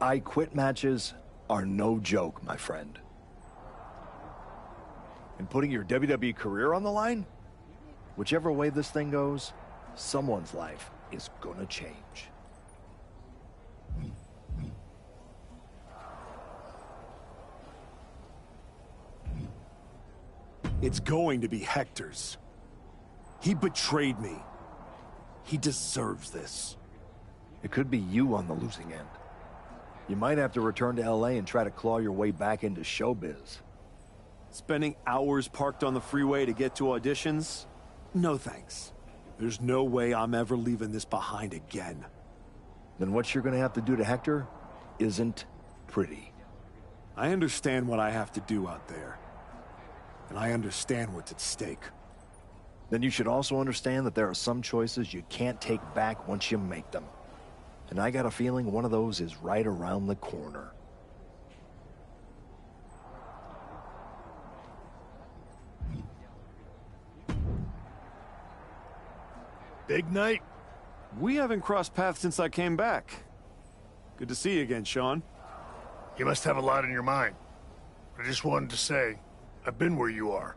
I quit matches are no joke, my friend. And putting your WWE career on the line? Whichever way this thing goes, someone's life is gonna change. It's going to be Hector's. He betrayed me. He deserves this. It could be you on the losing end. You might have to return to LA and try to claw your way back into showbiz. Spending hours parked on the freeway to get to auditions? No thanks. There's no way I'm ever leaving this behind again. Then what you're gonna have to do to Hector isn't pretty. I understand what I have to do out there. And I understand what's at stake. Then you should also understand that there are some choices you can't take back once you make them. And I got a feeling one of those is right around the corner. Big night? We haven't crossed paths since I came back. Good to see you again, Sean. You must have a lot in your mind. I just wanted to say, I've been where you are.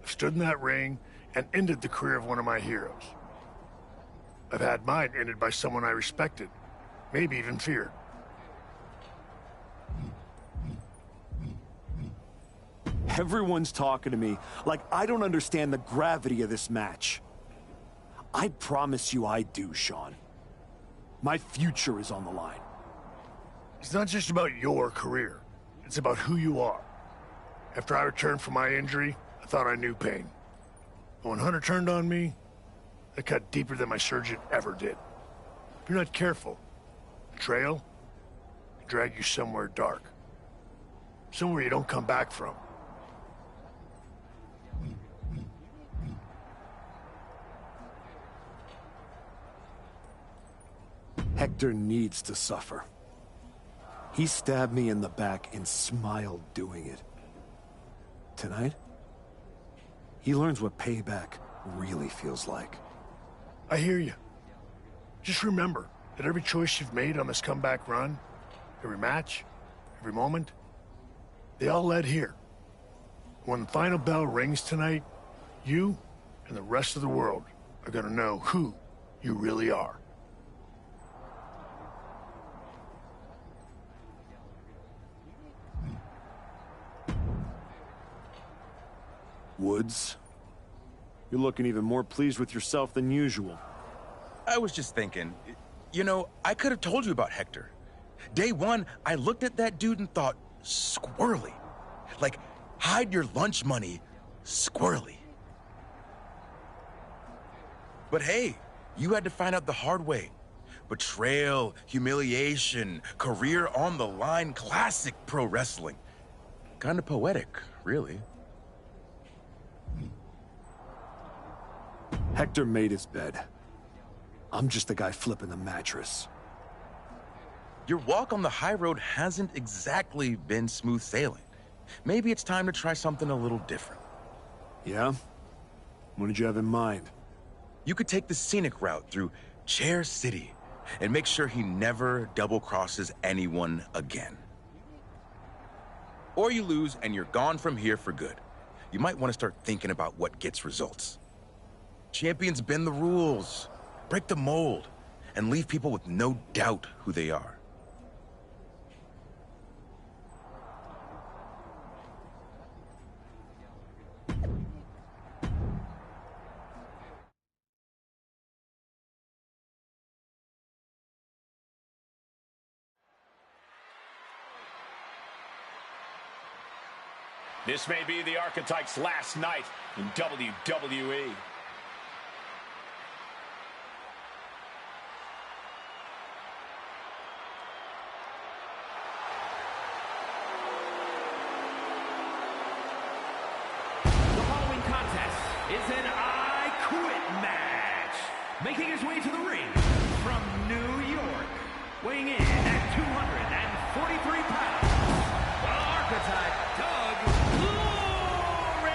I've stood in that ring and ended the career of one of my heroes. I've had mine ended by someone I respected, maybe even feared. Everyone's talking to me like I don't understand the gravity of this match. I promise you I do, Sean. My future is on the line. It's not just about your career. It's about who you are. After I returned from my injury, I thought I knew pain. But when Hunter turned on me, it cut deeper than my surgeon ever did. If you're not careful, the trail can drag you somewhere dark. Somewhere you don't come back from. Hector needs to suffer. He stabbed me in the back and smiled doing it. Tonight, he learns what payback really feels like. I hear you. Just remember that every choice you've made on this comeback run, every match, every moment, they all led here. When the final bell rings tonight, you and the rest of the world are gonna know who you really are. Woods, you're looking even more pleased with yourself than usual. I was just thinking, you know, I could have told you about Hector. Day one, I looked at that dude and thought, squirrely. Like, hide your lunch money, squirrely. But hey, you had to find out the hard way. Betrayal, humiliation, career on the line, classic pro wrestling. Kind of poetic, really. Hector made his bed. I'm just the guy flipping the mattress. Your walk on the high road hasn't exactly been smooth sailing. Maybe it's time to try something a little different. Yeah? What did you have in mind? You could take the scenic route through Chair City and make sure he never double-crosses anyone again. Or you lose and you're gone from here for good. You might want to start thinking about what gets results. Champions bend the rules, break the mold, and leave people with no doubt who they are. This may be the Archetype's last night in WWE. Is an I Quit match. Making his way to the ring from New York, weighing in at 243 pounds, the Archetype, Doug Flores.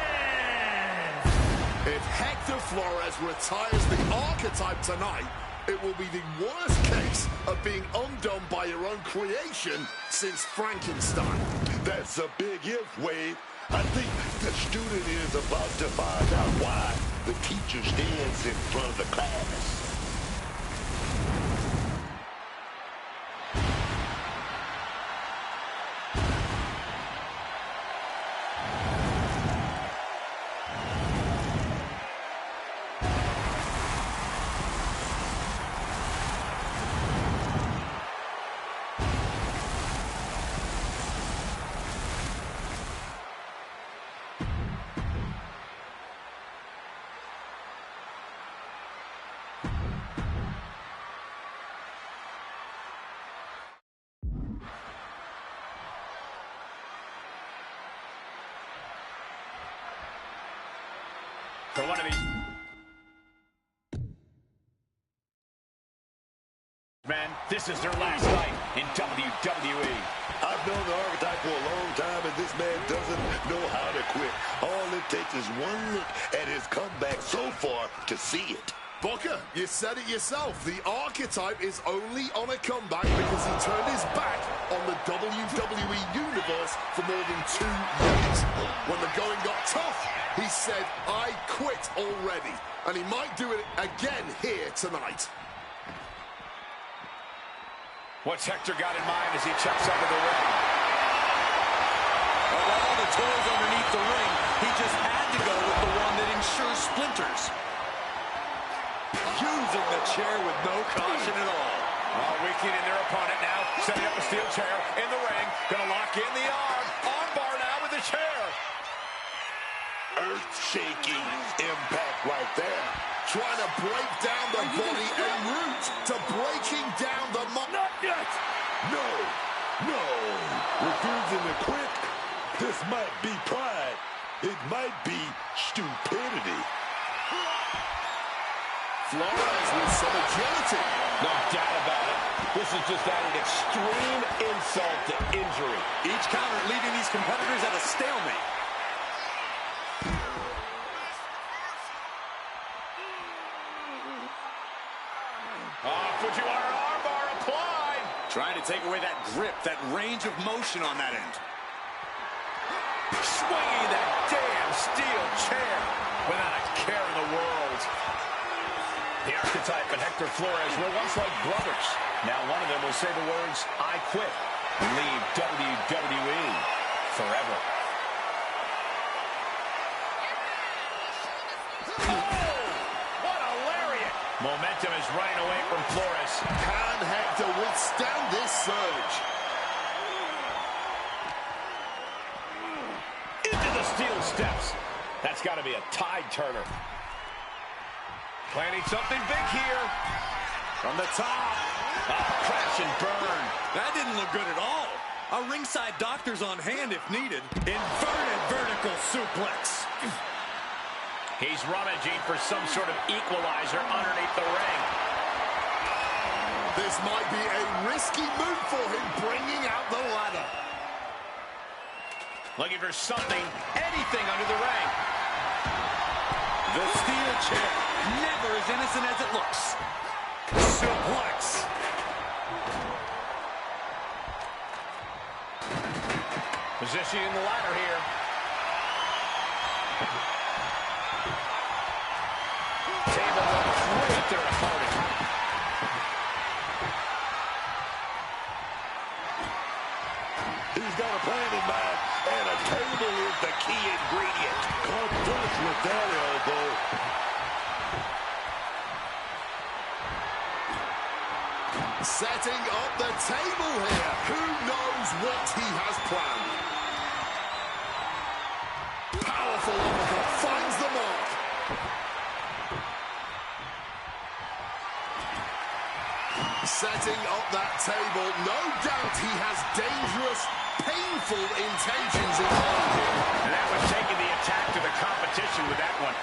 If Hector Flores retires the Archetype tonight, It will be the worst case of being undone by your own creation since Frankenstein. That's a big if, Wade. I think the student is about to find out why the teacher stands in front of the class. For one of these men, this is their last night in WWE. I've known the archetype for a long time, and this man doesn't know how to quit. All it takes is one look at his comeback so far to see it. Booker, you said it yourself. The archetype is only on a comeback because he turned his back on the WWE Universe for more than 2 years. When the going got tough, he said, I quit already. And he might do it again here tonight. What's Hector got in mind as he checks under the ring? Of all the toys underneath the ring, he just had to go with the one that ensures splinters. Using the chair with no caution at all. Oh, weakening their opponent now. Setting up a steel chair in the ring. Gonna lock in the arm. Arm bar now with the chair. Earth-shaking impact right there. Trying to break down the body en route to breaking down the Not yet! No! No! Refusing to quit? This might be pride. It might be stupidity. Flores with some agility. No doubt about it. This is just adding extreme insult to injury. Each counter leaving these competitors at a stalemate. Fujiwara armbar applied. Trying to take away that grip, that range of motion on that end. Swinging that damn steel chair without a care in the world. The archetype and Hector Flores were once like brothers. Now one of them will say the words, I quit, and leave WWE forever. Momentum is running away from Flores. Can Hector withstand this surge? Into the steel steps. That's got to be a tide turner. Planning something big here. From the top. Crash and burn. That didn't look good at all. A ringside doctor's on hand if needed. Inverted vertical suplex. He's rummaging for some sort of equalizer underneath the ring. This might be a risky move for him, bringing out the ladder. Looking for something, anything under the ring. The steel chair, never as innocent as it looks. Suplex. Positioning the ladder here. Table will break their opponent. He's got a plan in mind, and a table is the key ingredient. Caught flush with that elbow. Setting up the table here. Who knows what he has planned? Powerful uppercut finds the mark. Setting up that table. No doubt he has dangerous, painful intentions in mind here. And that was taking the attack to the competition with that one.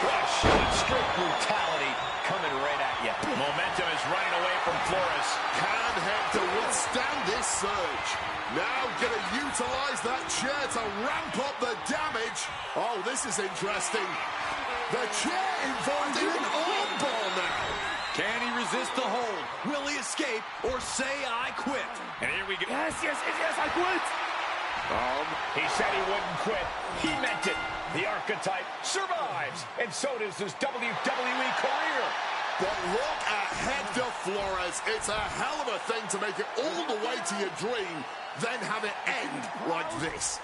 What a shot. Straight brutality coming right at you. Momentum is running away from Flores. Can Hector withstand this surge? Now gonna utilize that chair to ramp up the damage. Oh, this is interesting. The chair involved in an armbar now. Can he resist the hold? Will he escape or say, I quit? And here we go. Yes, I quit. He said he wouldn't quit. He meant it. The archetype survives, and so does his WWE career. But look at Hector Flores. It's a hell of a thing to make it all the way to your dream, then have it end like this.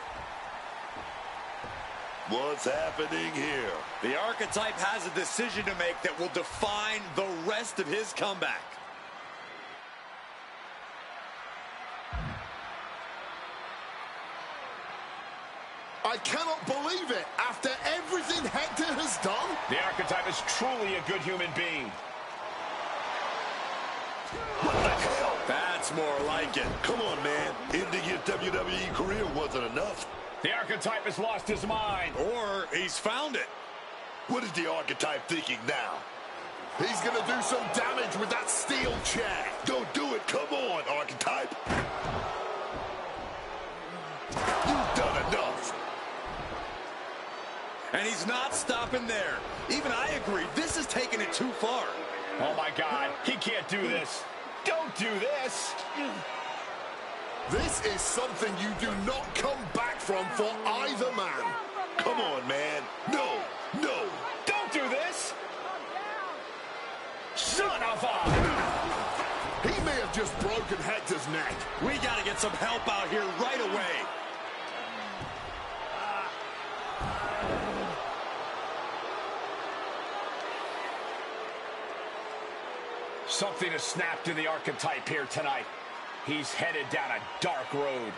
What's happening here? The archetype has a decision to make that will define the rest of his comeback. I cannot believe it. After everything Hector has done, The archetype is truly a good human being. What the hell? That's more like it. Come on, man. Ending your WWE career wasn't enough. The archetype has lost his mind. Or he's found it. What is the archetype thinking now? he's going to do some damage with that steel chair. Don't do it. Come on, archetype. You've done enough. And he's not stopping there. Even I agree, this is taking it too far. Oh, my God. He can't do this. Don't do this. This is something you do not come back from for either man. Come on, man. No, no. Don't do this. Son of a... He may have just broken Hector's neck. We got to get some help out here right away. Something has snapped in the archetype here tonight. He's headed down a dark road.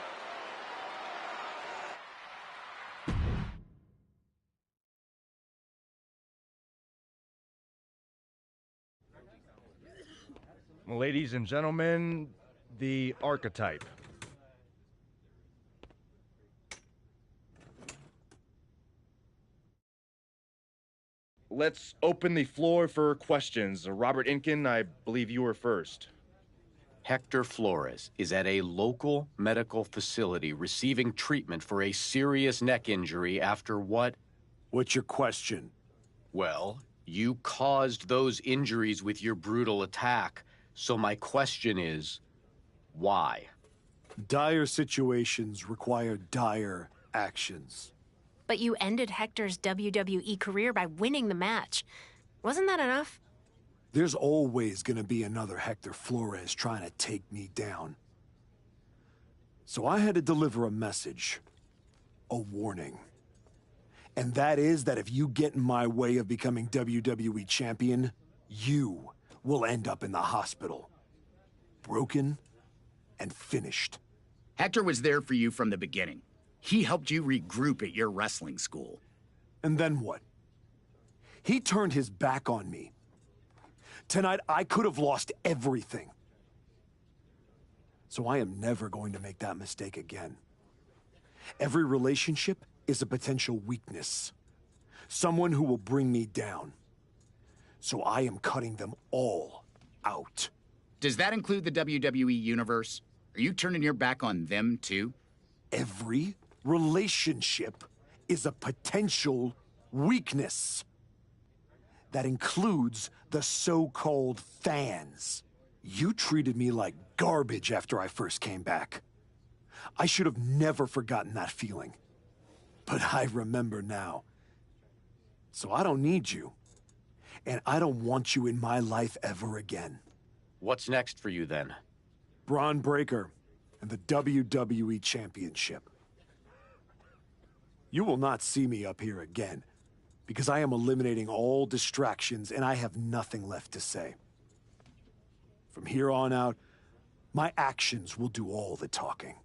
Ladies and gentlemen, the archetype. Let's open the floor for questions. Robert Inkin, I believe you were first. Hector Flores is at a local medical facility receiving treatment for a serious neck injury after what? What's your question? Well, you caused those injuries with your brutal attack. So my question is, why? Dire situations require dire actions. But you ended Hector's WWE career by winning the match. Wasn't that enough? There's always gonna be another Hector Flores trying to take me down. So I had to deliver a message. A warning. And that is that if you get in my way of becoming WWE champion, you will end up in the hospital. Broken and finished. Hector was there for you from the beginning. He helped you regroup at your wrestling school. And then what? He turned his back on me. Tonight, I could have lost everything. So I am never going to make that mistake again. Every relationship is a potential weakness. Someone who will bring me down. So I am cutting them all out. Does that include the WWE Universe? Are you turning your back on them, too? Every relationship is a potential weakness. That includes the so-called fans. You treated me like garbage after I first came back. I should have never forgotten that feeling. But I remember now. So I don't need you. And I don't want you in my life ever again. What's next for you then? Braun Breaker and the WWE Championship. You will not see me up here again, because I am eliminating all distractions and I have nothing left to say. From here on out, my actions will do all the talking.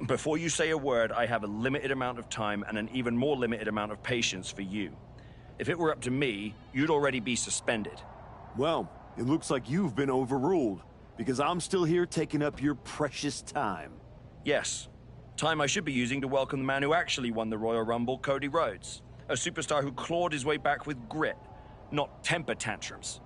Before you say a word, I have a limited amount of time and an even more limited amount of patience for you. If it were up to me, you'd already be suspended. Well, it looks like you've been overruled, because I'm still here taking up your precious time. Yes. Time I should be using to welcome the man who actually won the Royal Rumble, Cody Rhodes. A superstar who clawed his way back with grit, not temper tantrums.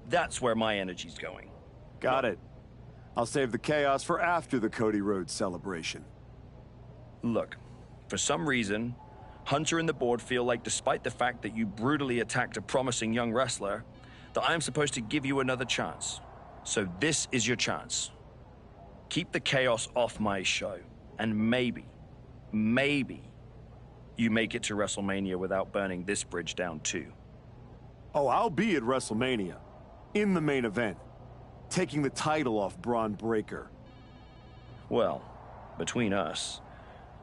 That's where my energy's going. Got it. I'll save the chaos for after the Cody Rhodes celebration. Look, for some reason, Hunter and the board feel like despite the fact that you brutally attacked a promising young wrestler, that I'm supposed to give you another chance. So this is your chance. Keep the chaos off my show, and maybe you make it to WrestleMania without burning this bridge down too. Oh, I'll be at WrestleMania. In the main event. Taking the title off Braun Breaker. Well, between us,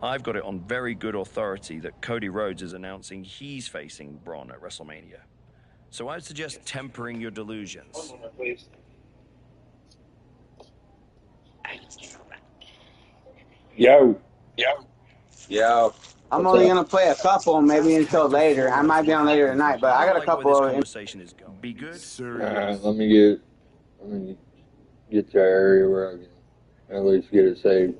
I've got it on very good authority that Cody Rhodes is announcing he's facing Braun at WrestleMania. So I'd suggest tempering your delusions. Yo. I'm only gonna play a couple, maybe until later. I might be on later tonight, but I got a couple of. Conversation is going. Be good. Let me get to an area where I can at least get it saved.